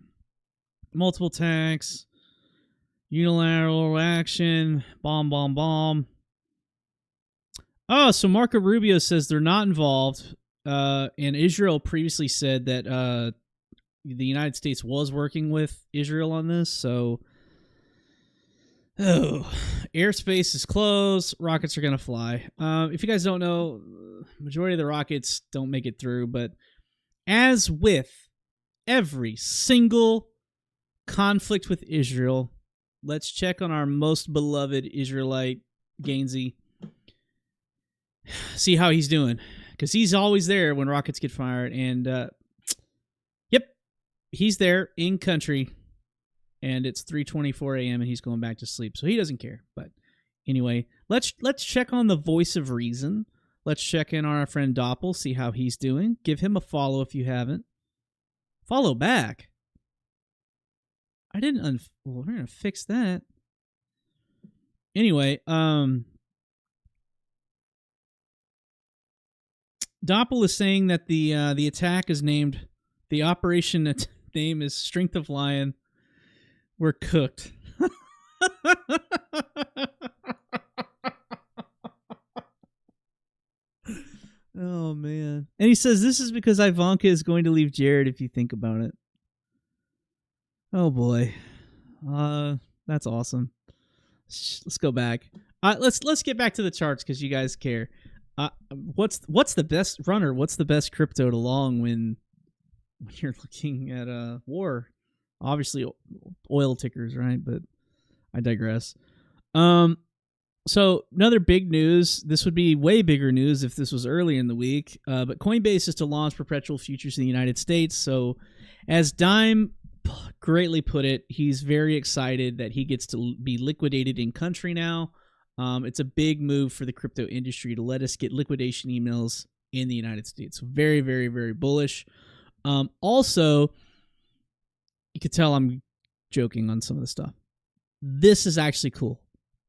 multiple attacks, unilateral action, bomb. Oh, so Marco Rubio says they're not involved. And Israel previously said that the United States was working with Israel on this. So, airspace is closed. Rockets are going to fly. If you guys don't know, majority of the rockets don't make it through. But as with every single conflict with Israel, let's check on our most beloved Israelite, Gainsey. See how he's doing. Because he's always there when rockets get fired. And, yep, he's there in country. And it's 3:24 a.m. and he's going back to sleep. So he doesn't care. But anyway, let's check on the voice of reason. Let's check in on our friend Doppel, see how he's doing. Give him a follow if you haven't. Follow back. I didn't well, we're going to fix that. Anyway, Doppel is saying that the attack is named, the operation name is Strength of Lion. We're cooked. Oh, man. And he says this is because Ivanka is going to leave Jared if you think about it. Oh, boy. That's awesome. Let's go back. Let's get back to the charts because you guys care. What's the best runner? What's the best crypto to long when you're looking at war? Obviously, oil tickers, right? But I digress. So another big news. This would be way bigger news if this was early in the week. But Coinbase is to launch perpetual futures in the United States. So, as Dime greatly put it, he's very excited that he gets to be liquidated in country now. It's a big move for the crypto industry to let us get liquidation emails in the United States. Very, very, very bullish. Also, you could tell I'm joking on some of the stuff. This is actually cool.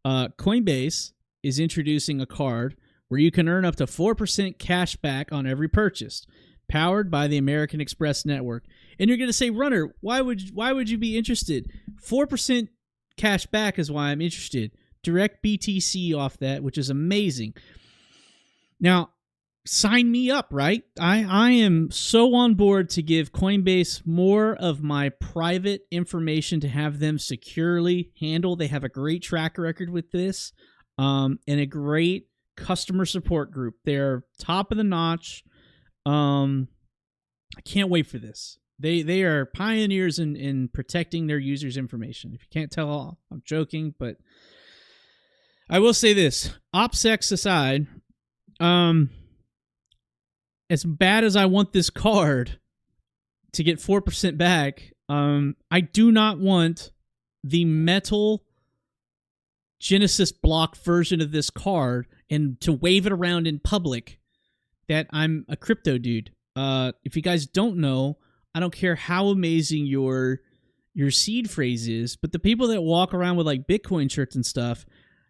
Coinbase is introducing a card where you can earn up to 4% cash back on every purchase, powered by the American Express network. And you're going to say, Runner, why would you be interested? 4% cash back is why I'm interested. Direct BTC off that, which is amazing. Now, sign me up, right? I am so on board to give Coinbase more of my private information to have them securely handle. They have a great track record with this, and a great customer support group. They're top of the notch. I can't wait for this. They are pioneers in protecting their users' information. If you can't tell, I'm joking, but I will say this: OPSEC aside, as bad as I want this card to get 4% back, I do not want the metal Genesis block version of this card and to wave it around in public that I'm a crypto dude. If you guys don't know, I don't care how amazing your seed phrase is, but the people that walk around with like Bitcoin shirts and stuff,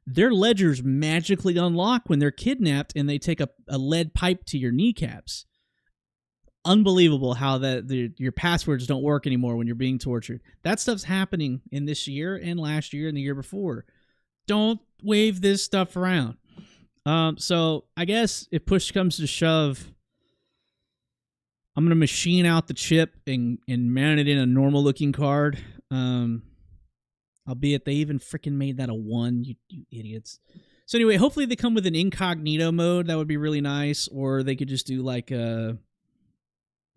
their ledgers magically unlock when they're kidnapped and they take a lead pipe to your kneecaps. Unbelievable how your passwords don't work anymore when you're being tortured. That stuff's happening in this year and last year and the year before. Don't wave this stuff around. So I guess if push comes to shove, I'm going to machine out the chip and mount it in a normal looking card. Albeit they even freaking made that a 1, you idiots. So anyway, hopefully they come with an incognito mode. That would be really nice. Or they could just do like an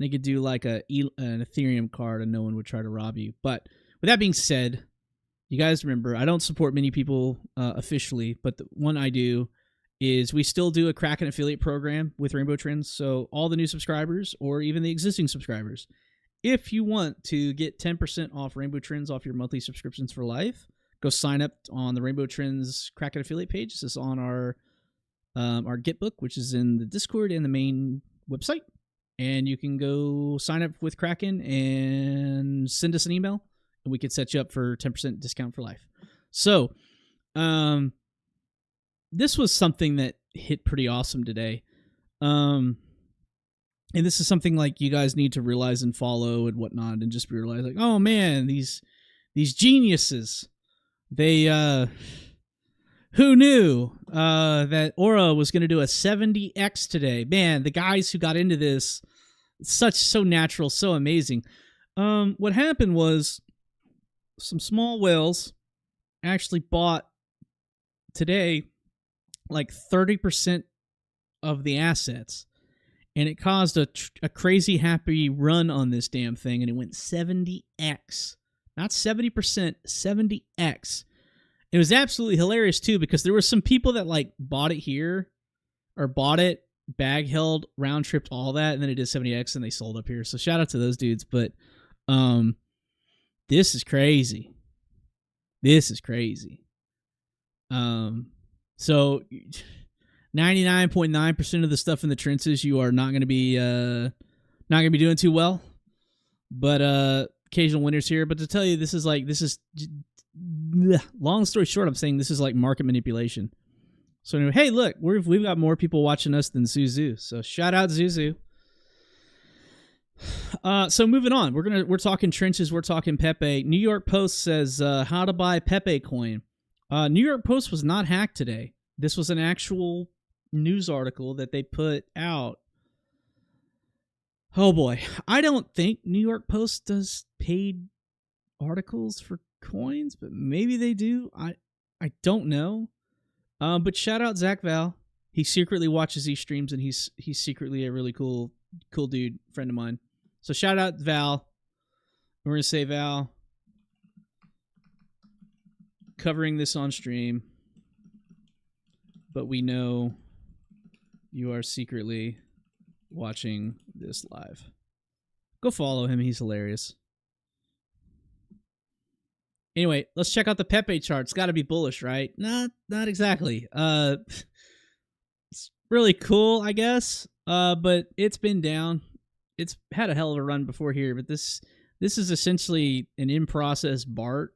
Ethereum card and no one would try to rob you. But with that being said, you guys remember, I don't support many people officially, but the one I do is we still do a Kraken affiliate program with Rainbow Trends. So all the new subscribers or even the existing subscribers, if you want to get 10% off Rainbow Trends off your monthly subscriptions for life, go sign up on the Rainbow Trends Kraken affiliate page. This is on our Gitbook, which is in the Discord and the main website. And you can go sign up with Kraken and send us an email, and we could set you up for 10% discount for life. So, this was something that hit pretty awesome today. And this is something like you guys need to realize and follow and whatnot, and just realize like, oh man, these geniuses, they who knew that Aura was going to do a 70x today? Man, the guys who got into this, so natural, so amazing. What happened was some small whales actually bought today like 30% of the assets. And it caused a crazy happy run on this damn thing, and it went 70x. Not 70%, 70x. It was absolutely hilarious, too, because there were some people that, like, bought it here, or bought it, bag held, round tripped, all that, and then it did 70x, and they sold up here. So shout out to those dudes, but this is crazy. This is crazy. So 99.9% of the stuff in the trenches you are not going to be doing too well, but occasional winners here. But to tell you, this is long story short, I'm saying this is like market manipulation. So anyway, hey, look, we've got more people watching us than Zuzu. So shout out Zuzu. So moving on, we're talking trenches, we're talking Pepe. New York Post says how to buy Pepe coin. New York Post was not hacked today. This was an actual news article that they put out. Oh boy, I don't think New York Post does paid articles for coins, but maybe they do. I don't know. But shout out Zach Val. He secretly watches these streams, and he's secretly a really cool dude, friend of mine. So shout out Val. We're gonna say Val covering this on stream, but we know you are secretly watching this live. Go follow him. He's hilarious. Anyway, let's check out the Pepe chart. It's got to be bullish, right? Not exactly. It's really cool, I guess. But it's been down. It's had a hell of a run before here, but this is essentially an in-process BART,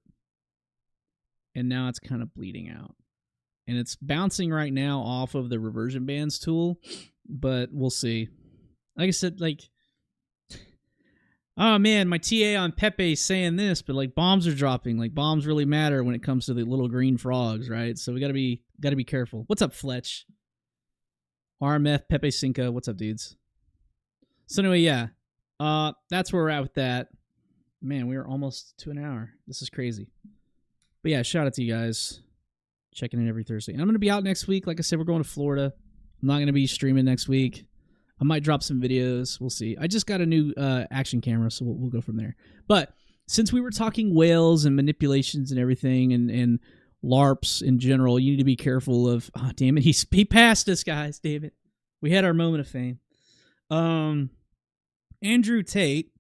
and now it's kind of bleeding out. and it's bouncing right now off of the reversion bands tool, but we'll see. Like I said, like, oh man, my TA on Pepe is saying this, but like bombs are dropping. Like bombs really matter when it comes to the little green frogs, right? So we gotta be careful. What's up, Fletch? RMF Pepe Cinco. What's up, dudes? So anyway, yeah, that's where we're at with that. Man, we are almost to an hour. This is crazy. But yeah, shout out to you guys checking in every Thursday. And I'm gonna be out next week. Like I said, we're going to Florida. I'm not gonna be streaming next week. I might drop some videos. We'll see. I just got a new action camera, so we'll go from there. But since we were talking whales and manipulations and everything and LARPs in general, you need to be careful of... Oh, damn it. He passed us, guys. Damn it. We had our moment of fame. Andrew Tate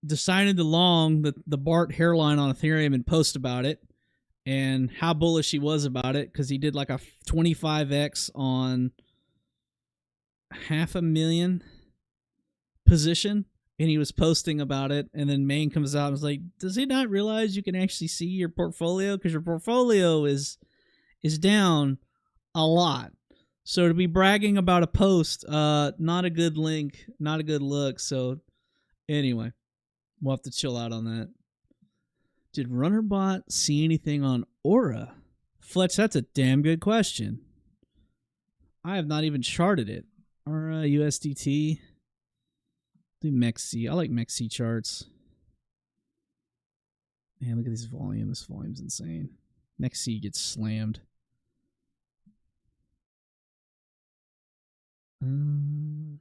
decided to long the BART hairline on Ethereum and post about it and how bullish he was about it because he did like a 25x on... 500,000 position, and he was posting about it, and then Maine comes out and was like, does he not realize you can actually see your portfolio? Because your portfolio is down a lot. So to be bragging about a post, not a good link, not a good look. So anyway, we'll have to chill out on that. Did Runnerbot see anything on Aura? Fletch, that's a damn good question. I have not even charted it. Or USDT. Do MEXC. I like MEXC charts. Man, look at this volume. This volume's insane. MEXC gets slammed. 200%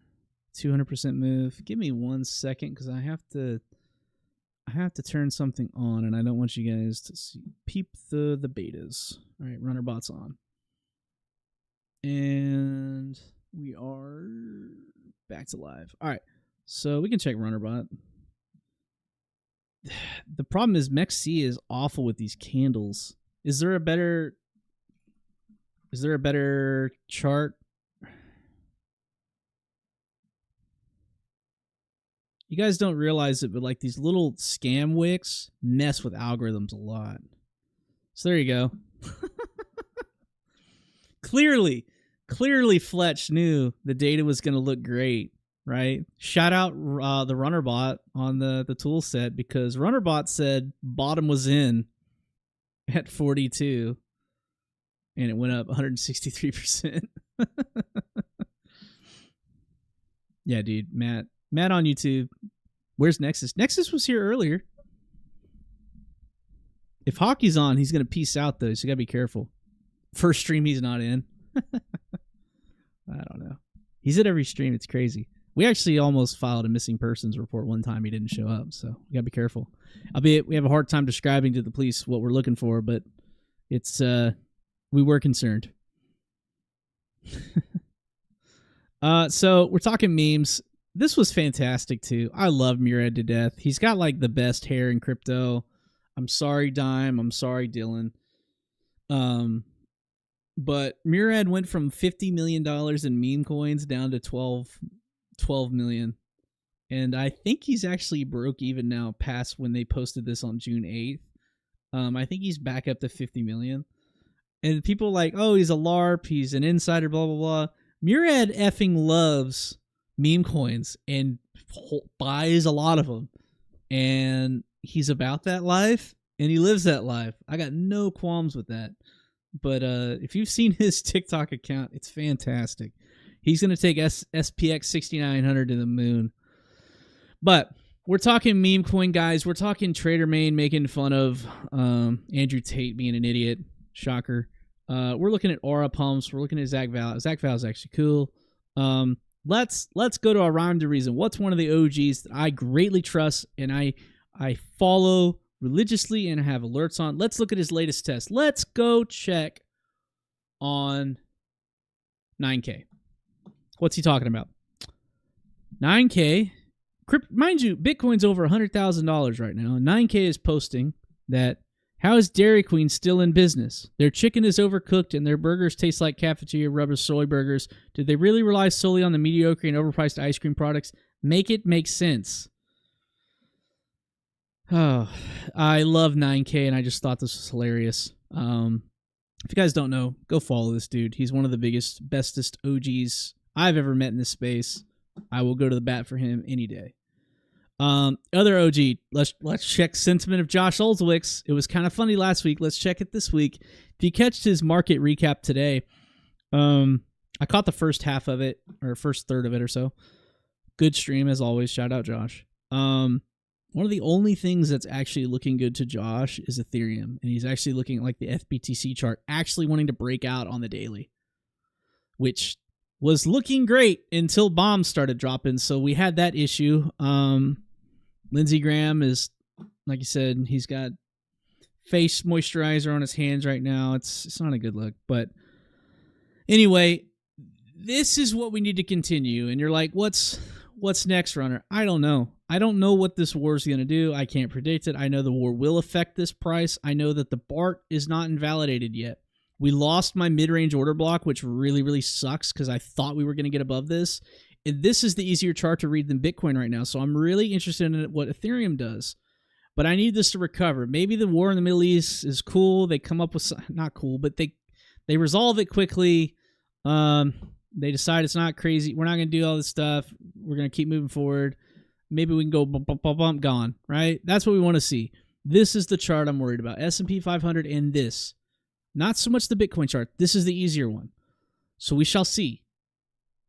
move. Give me 1 second because I have to turn something on, and I don't want you guys to see. Peep the betas. All right, Runnerbot's on. And we are back to live. All right, so we can check Runnerbot. The problem is MEXC is awful with these candles. Is there a better chart? You guys don't realize it, but like these little scam wicks mess with algorithms a lot. So there you go. Clearly Fletch knew the data was going to look great, right? Shout out the Runnerbot on the tool set because Runnerbot said bottom was in at 42 and it went up 163%. Yeah, dude, Matt on YouTube. Where's Nexus? Nexus was here earlier. If Hockey's on, he's going to peace out though, so you got to be careful. First stream he's not in. I don't know. He's at every stream. It's crazy. We actually almost filed a missing persons report one time. He didn't show up, so we gotta be careful. Albeit we have a hard time describing to the police what we're looking for, but it's we were concerned. So we're talking memes. This was fantastic too. I love Murad to death. He's got like the best hair in crypto. I'm sorry, Dime. I'm sorry, Dylan. But Murad went from $50 million in meme coins down to 12 million. And I think he's actually broke even now past when they posted this on June 8th. I think he's back up to 50 million. And people like, oh, he's a LARP, he's an insider, blah, blah, blah. Murad effing loves meme coins and buys a lot of them. And he's about that life, and he lives that life. I got no qualms with that. But if you've seen his TikTok account, it's fantastic. He's going to take SPX 6900 to the moon. But we're talking meme coin, guys. We're talking Trader Main making fun of Andrew Tate being an idiot. Shocker. We're looking at Aura Pumps. We're looking at Zach Val. Zach Val is actually cool. Let's go to our rhyme to reason. What's one of the OGs that I greatly trust and I follow religiously and have alerts on? Let's look at his latest test. Let's go check on 9K. What's he talking about? 9K. Mind you, Bitcoin's over $100,000 right now. 9K is posting that how is Dairy Queen still in business? Their chicken is overcooked and their burgers taste like cafeteria rubber soy burgers. Did they really rely solely on the mediocre and overpriced ice cream products? Make it make sense. Oh, I love 9K and I just thought this was hilarious. If you guys don't know, go follow this dude. He's one of the biggest, bestest OGs I've ever met in this space. I will go to the bat for him any day. Other OG, let's check sentiment of Josh Olszewicz. It was kind of funny last week. Let's check it this week. If you catch his market recap today, I caught the first half of it, or first third of it or so. Good stream as always. Shout out Josh. One of the only things that's actually looking good to Josh is Ethereum, and he's actually looking at like the FBTC chart, actually wanting to break out on the daily, which was looking great until bombs started dropping. So we had that issue. Lindsey Graham is, like you said, he's got face moisturizer on his hands right now. It's not a good look. But anyway, this is what we need to continue. And you're like, what's next, Runner? I don't know. I don't know what this war is going to do. I can't predict it. I know the war will affect this price. I know that the BART is not invalidated yet. We lost my mid-range order block, which really, really sucks because I thought we were going to get above this. And this is the easier chart to read than Bitcoin right now. So I'm really interested in what Ethereum does. But I need this to recover. Maybe the war in the Middle East is cool. They come up with not cool, but they resolve it quickly. They decide it's not crazy. We're not going to do all this stuff. We're going to keep moving forward. Maybe we can go bump, bump, bump, bump, gone, right? That's what we want to see. This is the chart I'm worried about. S&P 500 and this. Not so much the Bitcoin chart. This is the easier one. So we shall see.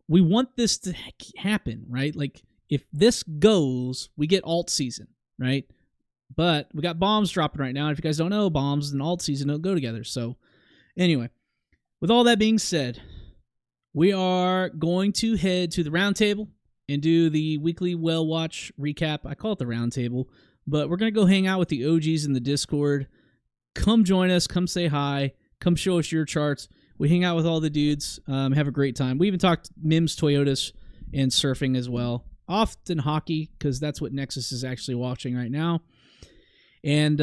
We want this to happen, right? Like, if this goes, we get alt season, right? But we got bombs dropping right now. If you guys don't know, bombs and alt season don't go together. So anyway, with all that being said, we are going to head to the roundtable and do the weekly whale watch recap. I call it the roundtable, but we're going to go hang out with the OGs in the Discord. Come join us. Come say hi. Come show us your charts. We hang out with all the dudes. Have a great time. We even talked Mims, Toyotas, and surfing as well. Often hockey, because that's what Nexus is actually watching right now. And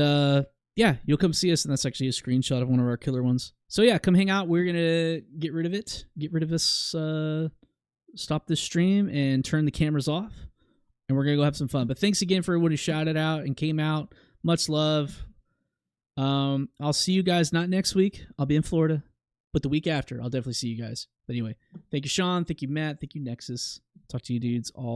yeah, you'll come see us, and that's actually a screenshot of one of our killer ones. So yeah, come hang out. We're going to get rid of it. Get rid of this, stop this stream, and turn the cameras off. And we're going to go have some fun. But thanks again for everyone who shouted out and came out. Much love. I'll see you guys not next week. I'll be in Florida. But the week after, I'll definitely see you guys. But anyway, thank you, Sean. Thank you, Matt. Thank you, Nexus. Talk to you dudes all.